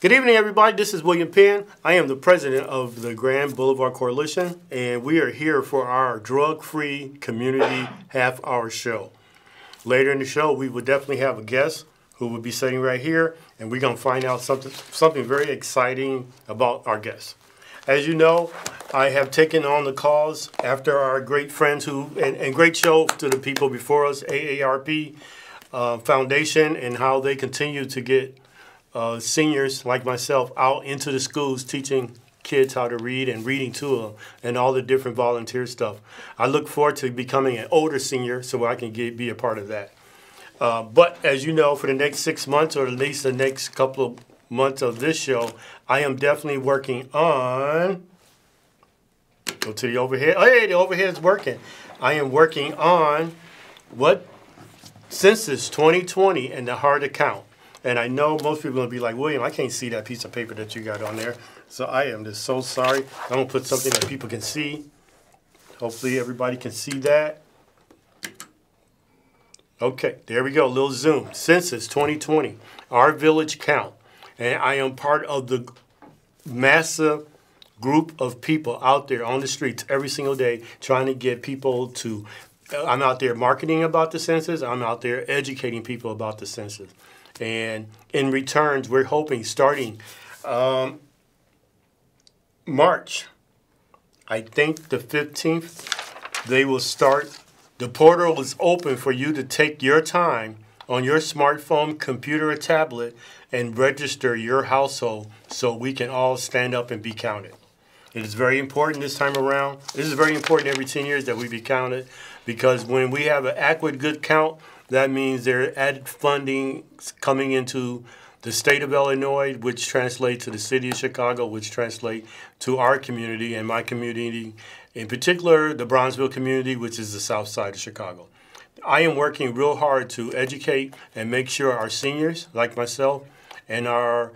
Good evening, everybody. This is William Penn. I am the president of the Grand Boulevard Coalition, and we are here for our drug-free community half-hour show. Later in the show, we will definitely have a guest who will be sitting right here, and we're going to find out something very exciting about our guest. As you know, I have taken on the cause after our great friends and great show to the people before us, AARP Foundation, and how they continue to get seniors like myself out into the schools teaching kids how to read and reading to them and all the different volunteer stuff. I look forward to becoming an older senior so I can be a part of that. But as you know, for the next 6 months or at least the next couple of months of this show, I am definitely working on, go to the overhead. Hey, the overhead's working. I am working on what? Census 2020 and the hard to count. And I know most people are going to be like, William, I can't see that piece of paper that you got on there. So I am just so sorry. I'm going to put something that people can see. Hopefully everybody can see that. Okay, there we go. A little zoom. Census 2020, our village count. And I am part of the massive group of people out there on the streets every single day trying to get people to, I'm out there marketing about the census. I'm out there educating people about the census. And in returns, we're hoping starting March, I think the 15th, they will start. The portal is open for you to take your time on your smartphone, computer, or tablet and register your household so we can all stand up and be counted. It is very important this time around. This is very important every 10 years that we be counted, because when we have an accurate, good count, that means there are added funding coming into the state of Illinois, which translates to the city of Chicago, which translates to our community and my community, in particular the Bronzeville community, which is the south side of Chicago. I am working real hard to educate and make sure our seniors, like myself, and our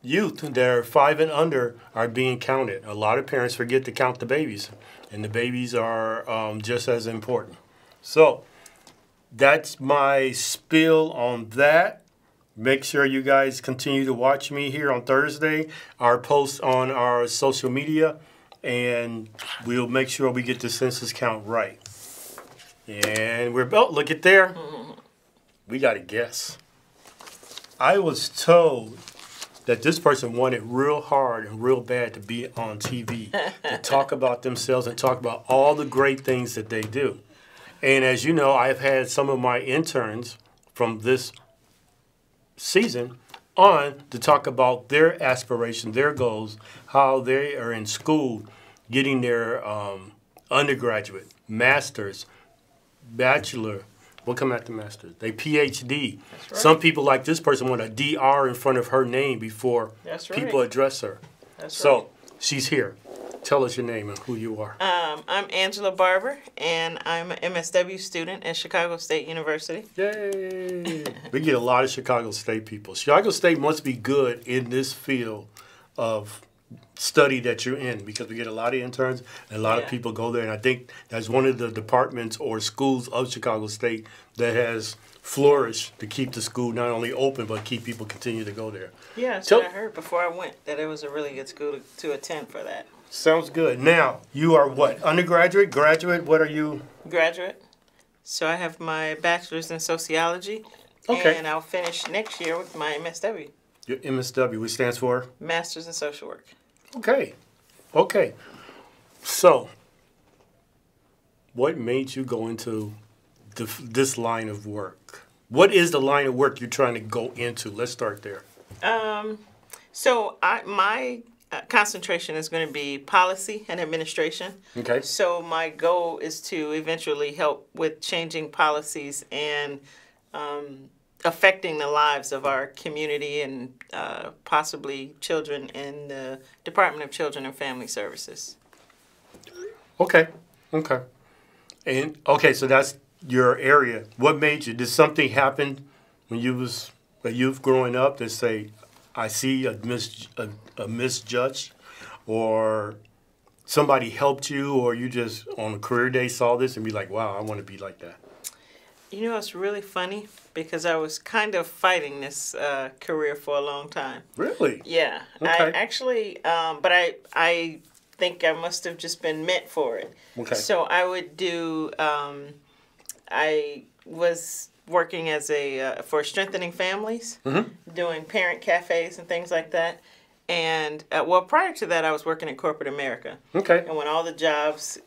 youth that are 5 and under are being counted. A lot of parents forget to count the babies, and the babies are just as important. So that's my spiel on that. Make sure you guys continue to watch me here on Thursday, our posts on our social media, and we'll make sure we get the census count right. And we're about, look at there. We got a guess. I was told that this person wanted real hard and real bad to be on TV, to talk about themselves and talk about all the great things that they do. And as you know, I've had some of my interns from this season on to talk about their aspirations, their goals, how they are in school, getting their undergraduate, master's, bachelor. We'll come at the master's. They PhD. That's right. Some people like this person want a DR in front of her name before people address her. That's right. So she's here. Tell us your name and who you are. I'm Angela Barber, and I'm an MSW student at Chicago State University. Yay! We get a lot of Chicago State people. Chicago State must be good in this field of study that you're in, because we get a lot of interns and a lot of people go there. And I think that's one of the departments or schools of Chicago State that has flourished to keep the school not only open, but keep people continue to go there. Yeah, that's what I heard before I went, that it was a really good school to attend for that. Sounds good. Now, you are what? Undergraduate? Graduate? What are you? Graduate. So I have my bachelor's in sociology. Okay. And I'll finish next year with my MSW. Your MSW, which stands for? Master's in Social Work. Okay. Okay. So, what made you go into this line of work? What is the line of work you're trying to go into? Let's start there. So my concentration is going to be policy and administration. Okay. So my goal is to eventually help with changing policies and affecting the lives of our community and possibly children in the Department of Children and Family Services. Okay. Okay. And okay, so that's your area. What made you? Did something happen when you was a youth growing up that say, I see a misjudge, or somebody helped you, or you just on a career day saw this and be like, wow, I want to be like that? You know, it's really funny because I was kind of fighting this career for a long time. Really? Yeah. Okay. I actually, but I think I must have just been meant for it. Okay. So I would do, I was working as for strengthening families, doing parent cafes and things like that. And, well, prior to that, I was working in corporate America. Okay. And when all the jobs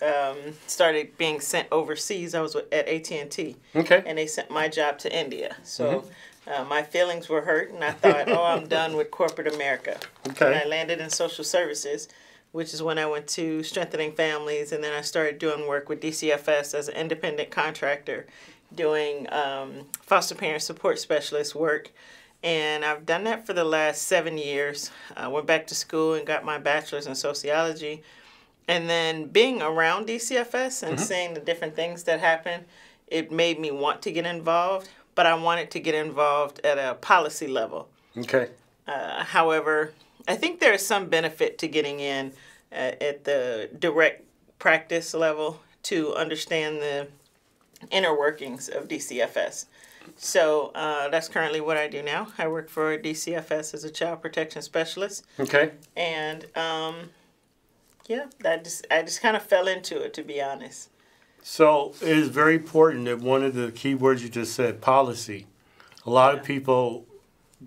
started being sent overseas, I was at AT&T. Okay. And they sent my job to India. So my feelings were hurt, and I thought, oh, I'm done with corporate America. Okay. And I landed in social services, which is when I went to strengthening families, and then I started doing work with DCFS as an independent contractor, doing foster parent support specialist work. And I've done that for the last 7 years. I went back to school and got my bachelor's in sociology. And then being around DCFS and seeing the different things that happen, it made me want to get involved, but I wanted to get involved at a policy level. Okay. However, I think there is some benefit to getting in at the direct practice level to understand the inner workings of DCFS. So that's currently what I do now. I work for DCFS as a child protection specialist. Okay. And yeah, I just kind of fell into it, to be honest. So it is very important that one of the key words you just said, policy. A lot of people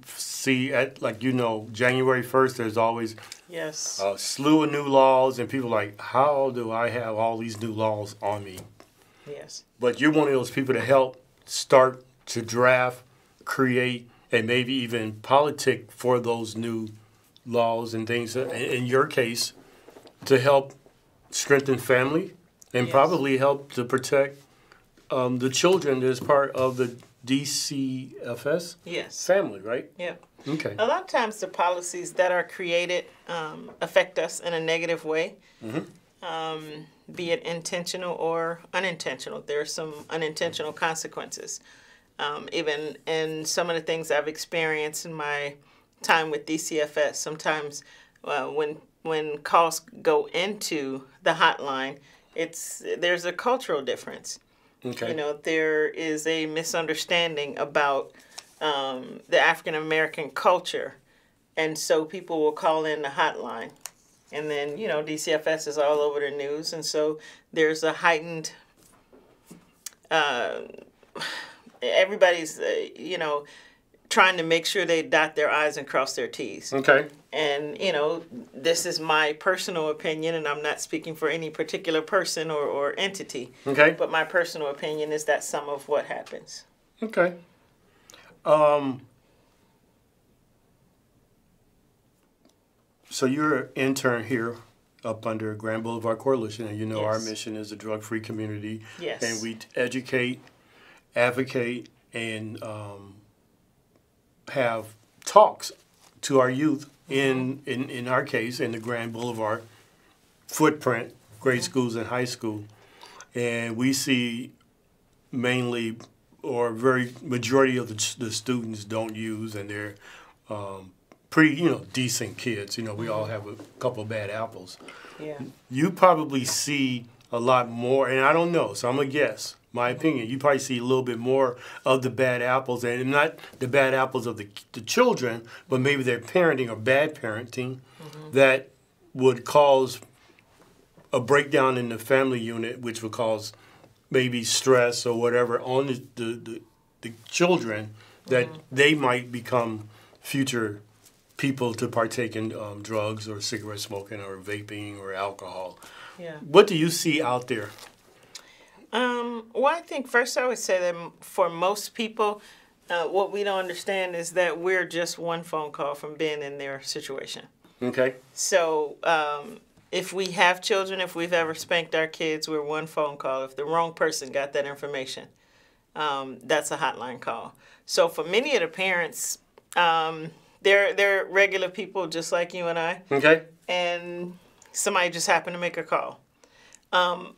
see at, like, January 1st, there's always Yes. a slew of new laws, and people are like, how do I have all these new laws on me? Yes. But you're one of those people to help start to draft, create, and maybe even politic for those new laws and things. In your case, to help strengthen family and probably help to protect the children as part of the DCFS family, right? Yeah. Okay. A lot of times the policies that are created affect us in a negative way. Be it intentional or unintentional. There are some unintentional consequences. Even in some of the things I've experienced in my time with DCFS, sometimes when calls go into the hotline, there's a cultural difference. Okay. There is a misunderstanding about the African American culture, and so people will call in the hotline. And then, DCFS is all over the news, and so there's a heightened, everybody's, trying to make sure they dot their I's and cross their T's. Okay. And, this is my personal opinion, and I'm not speaking for any particular person or entity. Okay. But my personal opinion is that some of what happens. Okay. So you're an intern here up under Grand Boulevard Coalition, and our mission is a drug-free community. Yes. And we educate, advocate, and have talks to our youth in our case, in the Grand Boulevard footprint, grade schools and high school. And we see mainly, or very majority of the students don't use, and they're pretty, decent kids. We all have a couple of bad apples. Yeah. You probably see a lot more, and I don't know, so I'm going to guess, my opinion. You probably see a little bit more of the bad apples, and not the bad apples of the children, but maybe their parenting or bad parenting that would cause a breakdown in the family unit, which would cause maybe stress or whatever on the children, that they might become future people to partake in drugs or cigarette smoking or vaping or alcohol. Yeah. What do you see out there? Well, I think first I would say that for most people, what we don't understand is that we're just one phone call from being in their situation. Okay. So if we have children, if we've ever spanked our kids, we're one phone call. If the wrong person got that information, that's a hotline call. So for many of the parents, they're regular people just like you and I. Okay. And somebody just happened to make a call.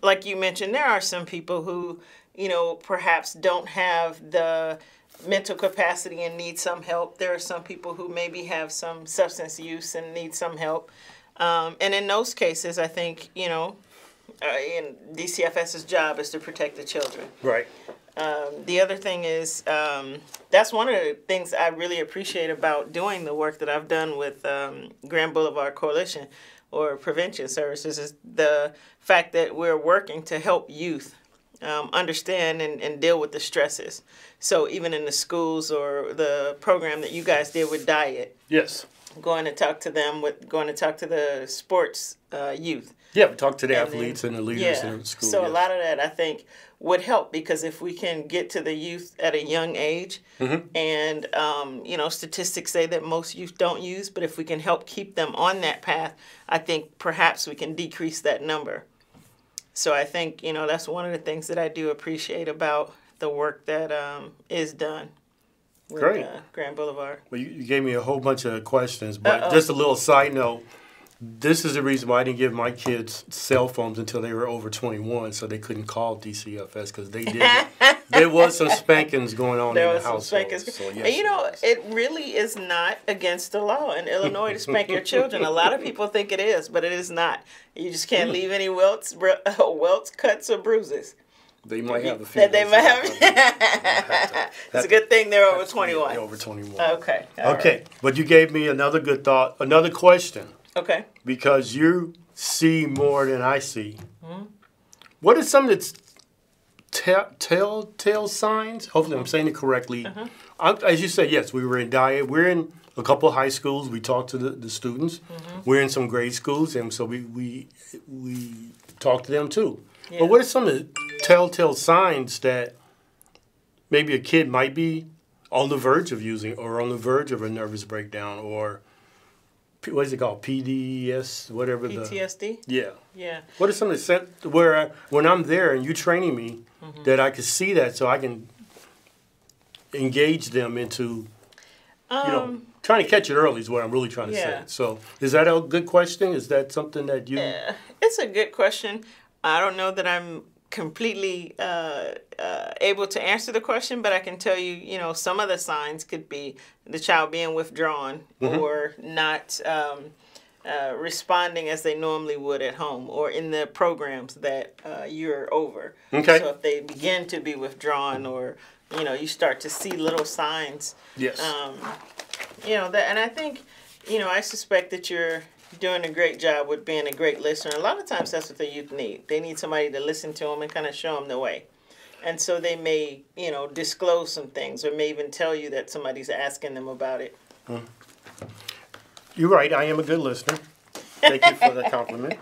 Like you mentioned, there are some people who, perhaps don't have the mental capacity and need some help. There are some people who maybe have some substance use and need some help. And in those cases, I think, DCFS's job is to protect the children. Right. The other thing is, that's one of the things I really appreciate about doing the work that I've done with Grand Boulevard Coalition or Prevention Services is the fact that we're working to help youth understand and deal with the stresses. So even in the schools or the program that you guys did with diet. Yes. Going to talk to the sports youth. Yeah, we talk to the athletes and the leaders in the school. So a lot of that, I think, would help because if we can get to the youth at a young age, and, statistics say that most youth don't use, but if we can help keep them on that path, I think perhaps we can decrease that number. So I think, that's one of the things that I do appreciate about the work that is done with Grand Boulevard. Well, you gave me a whole bunch of questions, but just a little side note. This is the reason why I didn't give my kids cell phones until they were over 21, so they couldn't call DCFS because they did. There was some spankings going on in the household. So, yes, and it really is not against the law in Illinois to spank your children. A lot of people think it is, but it is not. You just can't leave any welts, cuts, or bruises. They might have a few. They might have. It's a good thing they're over 21. They're over 21. Okay. Right. But you gave me another good thought, another question. Okay. Because you see more than I see. What are some of the telltale signs? Hopefully I'm saying it correctly. As you said, yes, we were in diet. We're in a couple of high schools. We talked to the students. We're in some grade schools, and so we talk to them too. Yeah. But what are some of the telltale signs that maybe a kid might be on the verge of using or on the verge of a nervous breakdown or what is it called? PDS, whatever. PTSD? Yeah. What are some of the where when I'm there and you training me that I can see that so I can engage them into, trying to catch it early is what I'm really trying to say. So is that a good question? Is that something that you... It's a good question. I don't know that I'm completely able to answer the question, but I can tell you, some of the signs could be the child being withdrawn or not responding as they normally would at home or in the programs that you're over. Okay. So if they begin to be withdrawn or, you start to see little signs. Yes. And I think, I suspect that you're doing a great job with being a great listener. A lot of times that's what the youth need. They need somebody to listen to them and kind of show them the way. And so they may, disclose some things or may even tell you that somebody's asking them about it. You're right. I am a good listener. Thank you for the compliment.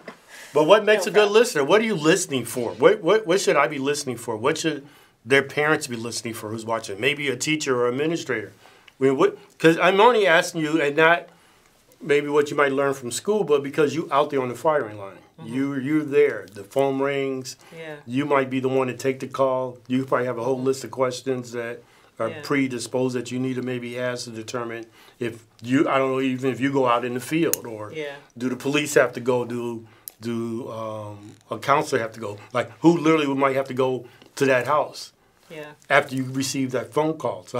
But what makes a good listener? What are you listening for? What should I be listening for? What should their parents be listening for who's watching? Maybe a teacher or administrator. Because I'm only asking you and not maybe what you might learn from school, but because you out there on the firing line. You're there. The phone rings. Yeah. You might be the one to take the call. You probably have a whole list of questions that are predisposed that you need to maybe ask to determine if you, I don't know, even if you go out in the field or do the police have to go, do a counselor have to go? Like who literally might have to go to that house after you receive that phone call? So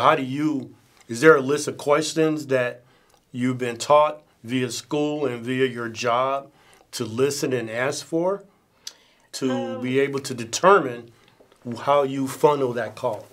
is there a list of questions that you've been taught via school and via your job to listen and ask for to be able to determine how you funnel that call?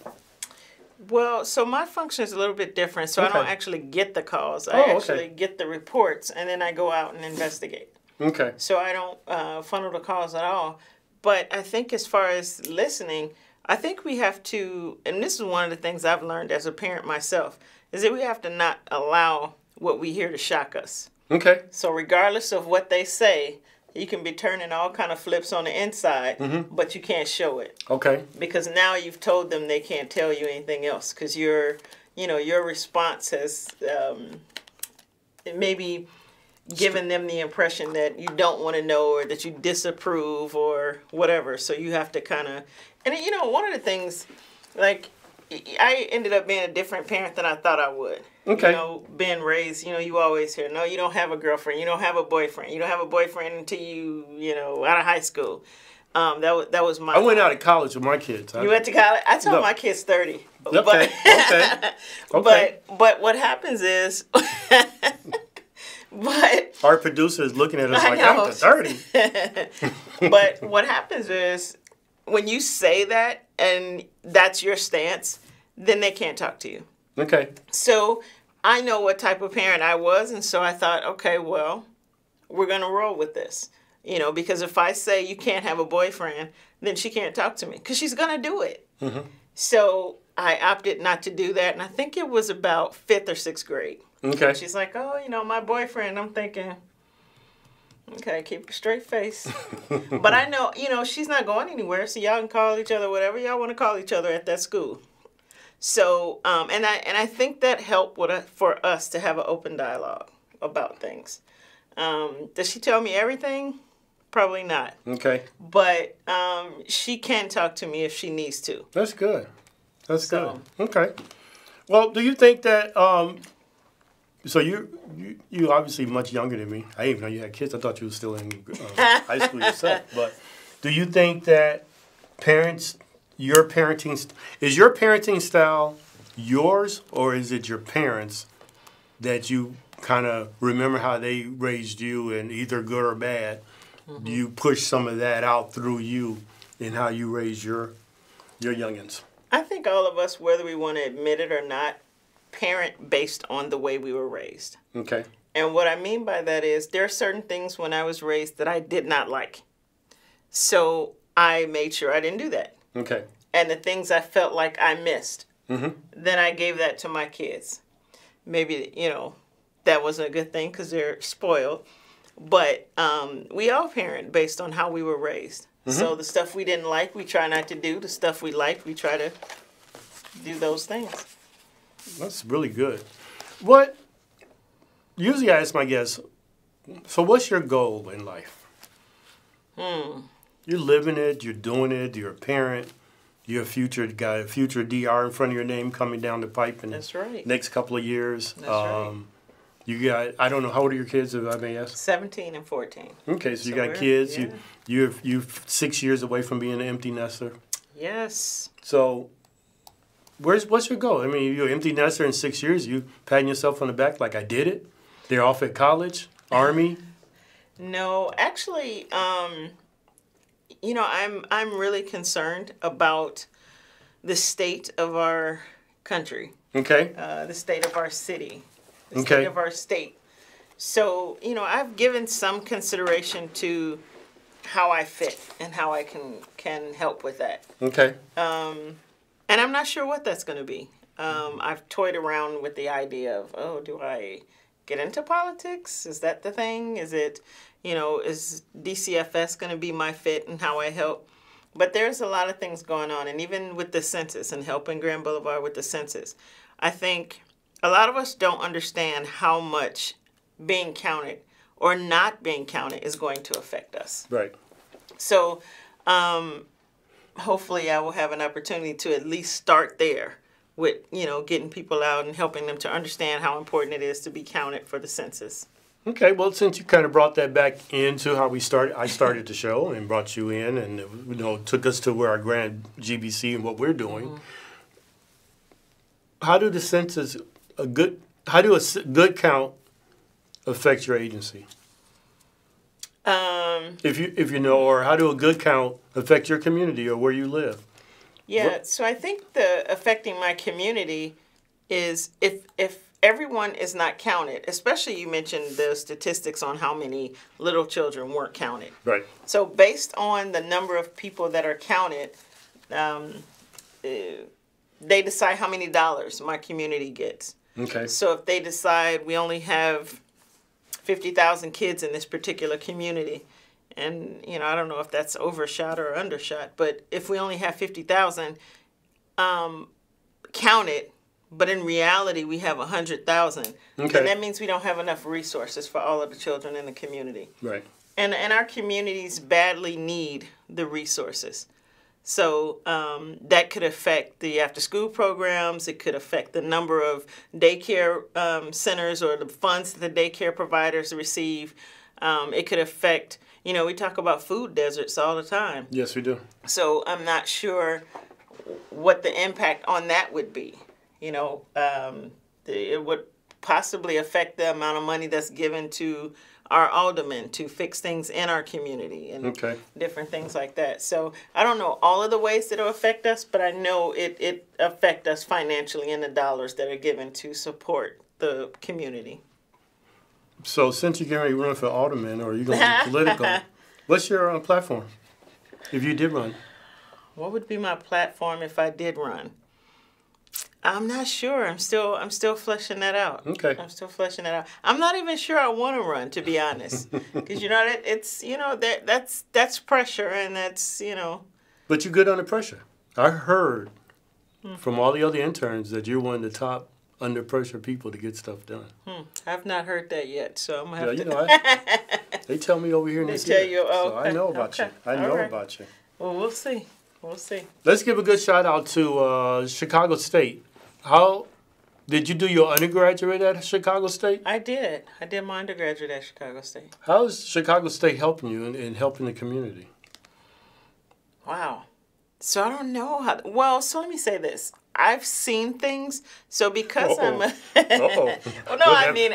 Well, so my function is a little bit different. So I don't actually get the calls. I actually get the reports, and then I go out and investigate. Okay. So I don't funnel the calls at all. But I think as far as listening, I think we have to, and this is one of the things I've learned as a parent myself, is that we have to not allow what we hear to shock us. Okay. So regardless of what they say, you can be turning all kind of flips on the inside, but you can't show it. Okay. Because now you've told them they can't tell you anything else because your response has maybe given them the impression that you don't want to know or that you disapprove or whatever. So you have to kind of, and one of the things, like, I ended up being a different parent than I thought I would. Okay. Being raised, you always hear, no, you don't have a girlfriend, you don't have a boyfriend, you don't have a boyfriend until out of high school. That was my. I went out of college with my kids. You went to college? I told my kids 30. Okay. Okay. But what happens is, our producer is looking at us like after 30. But what happens is, when you say that and that's your stance, then they can't talk to you. Okay. So I know what type of parent I was, and so I thought, okay, well, we're going to roll with this. You know, because if I say you can't have a boyfriend, then she can't talk to me because she's going to do it. Mm-hmm. So I opted not to do that, and I think it was about 5th or 6th grade. Okay. And she's like, oh, you know, my boyfriend. I'm thinking, okay, keep a straight face. But I know, you know, she's not going anywhere, so y'all can call each other whatever y'all want to call each other at that school. So, and I think that helped for us to have an open dialogue about things. Does she tell me everything? Probably not. Okay. But she can talk to me if she needs to. That's good. That's good. Okay. Well, do you think that? So you obviously much younger than me. I didn't even know you had kids. I thought you were still in high school yourself. But do you think that parents, is your parenting style yours, or is it your parents that you kind of remember how they raised you, and either good or bad, mm-hmm. do you push some of that out through you in how you raise your youngins? I think all of us, whether we want to admit it or not, parent based on the way we were raised. Okay. And what I mean by that is there are certain things when I was raised that I did not like. So I made sure I didn't do that. Okay. And the things I felt like I missed, mm-hmm. then I gave that to my kids. Maybe, you know, that wasn't a good thing because they're spoiled. But we all parent based on how we were raised. Mm-hmm. So the stuff we didn't like, we try not to do. The stuff we liked, we try to do those things. That's really good. Usually I ask my guests, so what's your goal in life? You're living it, you're doing it, you're a parent, you're got a future DR in front of your name coming down the pipe in That's right. the next couple of years. That's right. You got, I don't know, how old are your kids, if I may ask? 17 and 14. Okay, so you got kids. Yeah. You're 6 years away from being an empty nester. Yes. So what's your goal? I mean, you're an empty nester in 6 years. You patting yourself on the back like I did it? They're off at college, Army? No, actually, you know, I'm really concerned about the state of our country. Okay. The state of our city. The state of our state. So, you know, I've given some consideration to how I fit and how I can help with that. Okay. And I'm not sure what that's going to be. I've toyed around with the idea of, do I get into politics? Is that the thing? Is it, you know, is DCFS going to be my fit and how I help? But there's a lot of things going on. And even with the census and helping Grand Boulevard with the census, I think a lot of us don't understand how much being counted or not being counted is going to affect us. Right. So hopefully I will have an opportunity to at least start there with, you know, getting people out and helping them to understand how important it is to be counted for the census. Okay, well, since you kind of brought that back into how I started the show and brought you in and, you know, took us to where our grand GBC and what we're doing. Mm-hmm. How do a good count affect your agency? If you know, or how do a good count affect your community or where you live? Yeah, so I think the affecting my community is if everyone is not counted, especially you mentioned the statistics on how many little children weren't counted. Right. So based on the number of people that are counted, they decide how many dollars my community gets. Okay. So if they decide we only have 50,000 kids in this particular community, and, you know, I don't know if that's overshot or undershot, but if we only have 50,000 counted, but in reality we have 100,000, then that means we don't have enough resources for all of the children in the community. Right. And our communities badly need the resources. So that could affect the after-school programs. It could affect the number of daycare centers or the funds that the daycare providers receive. It could affect, you know, we talk about food deserts all the time. Yes, we do. So I'm not sure what the impact on that would be. You know, it would possibly affect the amount of money that's given to our aldermen to fix things in our community and different things like that. So I don't know all of the ways that it'll affect us, but I know it affect us financially in the dollars that are given to support the community. So since you're going to run for alderman, or you're going to be political, what's your platform if you did run? What would be my platform if I did run? I'm not sure. I'm still fleshing that out. Okay. I'm still fleshing that out. I'm not even sure I want to run, to be honest, because it's that's pressure, and that's But you're good under pressure. I heard from all the other interns that you're one of the top under pressure people to get stuff done. I've not heard that yet, so I'm gonna have to. They tell me over here in this tell you, so I know about you. I know about you. Well, we'll see. We'll see. Let's give a good shout out to Chicago State. How did you do your undergraduate at Chicago State? I did. I did my undergraduate at Chicago State. How is Chicago State helping you in helping the community? Wow. So I don't know how. Well, so let me say this. I've seen things. So because I'm a. Oh no,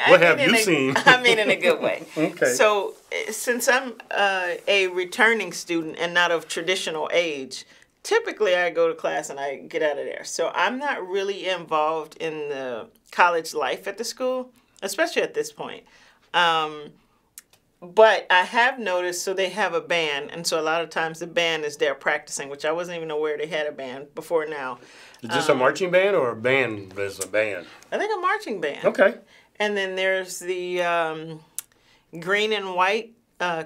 what have you seen? I mean in a good way. Okay. So since I'm a returning student and not of traditional age, typically I go to class and I get out of there. So I'm not really involved in the college life at the school, especially at this point. But I have noticed, so they have a band, and so a lot of times the band is there practicing, which I wasn't even aware they had a band before now. Is this a marching band or a band is a band? I think a marching band. Okay. And then there's the green and white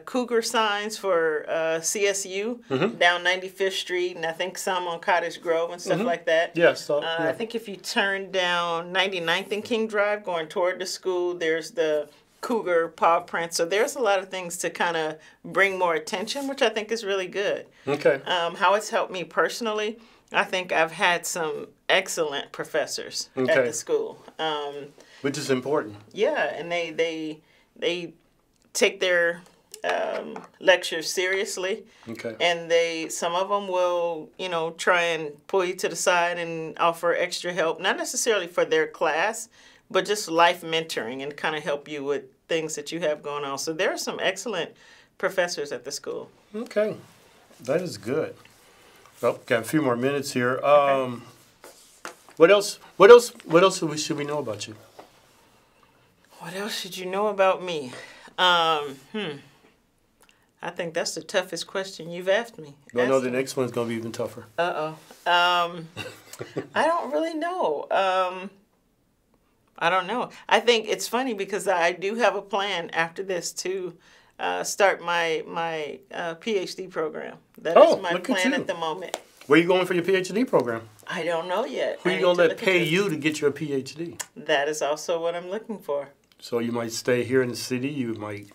cougar signs for CSU down 95th Street, and I think some on Cottage Grove and stuff like that. Yes. I think if you turn down 99th and King Drive going toward the school, there's the cougar paw print. So there's a lot of things to kind of bring more attention, which I think is really good. Okay. How it's helped me personally, I think I've had some excellent professors at the school. Which is important. Yeah, and they take their lectures seriously. Okay. And some of them will, try and pull you to the side and offer extra help, not necessarily for their class, but just life mentoring and kind of help you with things that you have going on. So there are some excellent professors at the school. Okay. That is good. Oh, got a few more minutes here. What else should we know about you? What else should you know about me? I think that's the toughest question you've asked me. No, no, the next one's going to be even tougher. I don't really know. I don't know. I think it's funny because I do have a plan after this to start my PhD program. That is my plan at the moment. Where are you going for your PhD program? I don't know yet. Who are you going to let pay you to get your PhD? That is also what I'm looking for. So you might stay here in the city. You might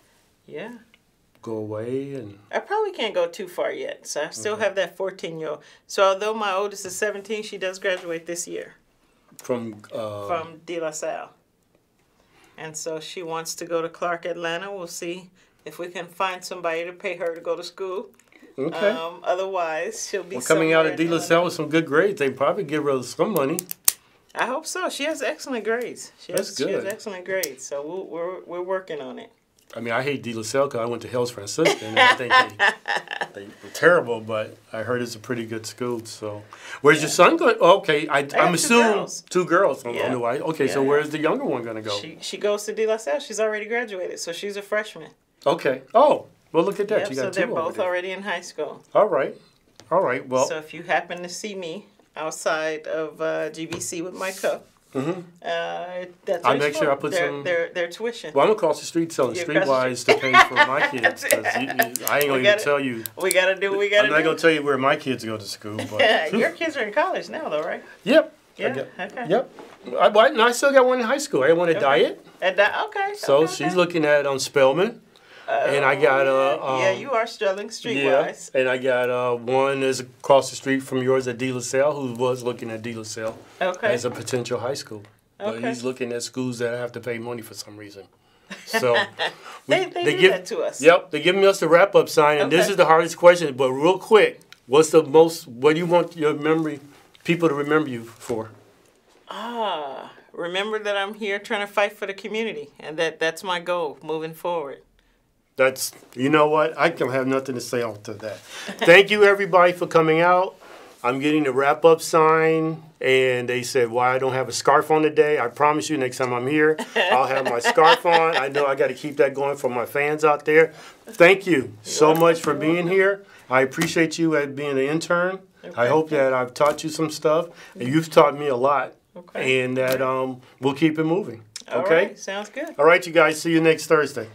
go away. And I probably can't go too far yet. So I still have that 14-year-old. So although my oldest is 17, she does graduate this year. From De La Salle. And so she wants to go to Clark Atlanta. We'll see if we can find somebody to pay her to go to school. Okay. Otherwise, she'll be coming out of De La Salle with some good grades. They probably give her some money. I hope so. She has excellent grades. That's good. She has excellent grades. So we're working on it. I mean, I hate De La Salle because I went to Hell's Franciscan, and I think they were terrible, but I heard it's a pretty good school. So, where's your son going? Oh, okay, I'm assuming two girls. Yeah. Okay, so where's the younger one going to go? She goes to De La Salle. She's already graduated, so she's a freshman. Okay. Oh, well, look at that. Yep, you got so two they're both already in high school. All right. Well. So if you happen to see me outside of GBC with my cup, that's I'll make sure I put their tuition. Well, I'm across the street selling Streetwise to pay for my kids. I ain't going to tell you. We got to do what we got to do. I'm not going to tell you where my kids go to school. But your kids are in college now, though, right? Yep. Yeah. Okay. Yep. I still got one in high school. I want to diet. Okay. So she's looking at Spelman. And I got you are struggling streetwise. Yeah, and I got one that's across the street from yours at De La Salle, who was looking at De La Salle as a potential high school. But he's looking at schools that have to pay money for some reason. So they give that to us. Yep, they're giving us the wrap up sign, and this is the hardest question. But real quick, what do you want your people to remember you for? Remember that I'm here trying to fight for the community, and that's my goal moving forward. That's, you know what? I can have nothing to say after that. Thank you, everybody, for coming out. I'm getting the wrap-up sign, and they said, why I don't have a scarf on today. I promise you, next time I'm here, I'll have my scarf on. I know I got to keep that going for my fans out there. Thank you so much for being here. I appreciate you as being an intern. Okay. I hope that I've taught you some stuff, and you've taught me a lot, and that we'll keep it moving. Okay? All right. Sounds good. All right, you guys. See you next Thursday.